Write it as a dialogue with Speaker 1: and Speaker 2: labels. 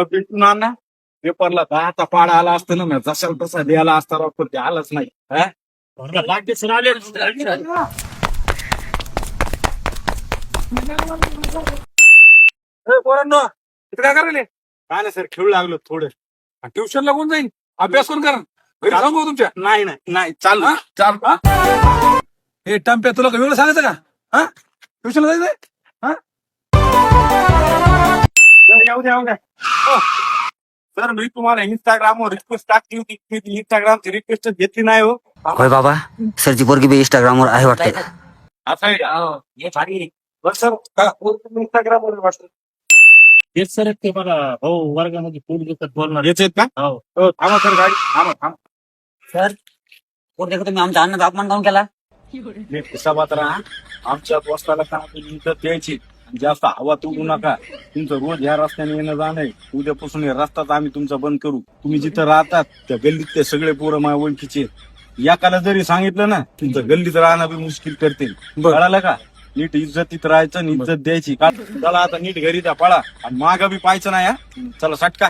Speaker 1: भेटून आण ना पेपरला दहाचा पाडा आला असता ना मी जशाला तसा द्यायला असता राव, पण ते आलंच नाही.
Speaker 2: लागते सर आले
Speaker 3: पोरांनो इथे काय करायले?
Speaker 1: काय नाही सर, खेळू लागलो थोडं.
Speaker 3: ट्युशनला कोण जाईन? अभ्यास कोण करा? घरी सांगू तुमच्या.
Speaker 1: नाही नाही नाही चालू
Speaker 3: हा? चाल हे टंप्या तुला वेगळं सांगायचं का? हा ट्युशनला जायचंय? हा
Speaker 1: येऊ द्या येऊ द्या. सर मी तुम्हाला इंस्टाग्रामवर रिक्वेस्ट टाकली होती, इंस्टाग्रामची रिक्वेस्ट घेतली नाही हो.
Speaker 4: होय बाबा, सरची पोरगी बी इंस्टाग्रामवर आहे वाटतं.
Speaker 1: असं आहे का? बरं सर इंस्टाग्रामवर वाटतं
Speaker 2: तेच सर ते मला भाऊ वर्गामध्ये पूल दिसत बोलणार
Speaker 1: येत आहेत का? हो थांबा सर, गाडी थांबा थांबा.
Speaker 4: सर पोरगे तुम्ही आमच्या अन्नाचा अपमान काऊन केला?
Speaker 1: मी हिसाबात राहा. आमच्या पोस्टाला का तुम्ही इज्जत द्यायची. जास्त हवा तोडू नका. तुमचं रोज ह्या रस्त्याने येणं जाणं आहे. उद्यापासून हे रस्ताच आम्ही तुमचा बंद करू. तुम्ही जिथं राहतात त्या गल्लीतले सगळे पोरं माझ्या ओळखीचे. एकाला जरी सांगितलं ना तुमचं गल्लीत राहणं बी मुश्किल करतील. कळालं का? नीट इज्जतीत राहायचं आणि इज्जत द्यायची. चला आता नीट घरी द्या पळा, आणि मागं बी पाहायचं नाही. हा चला सटका.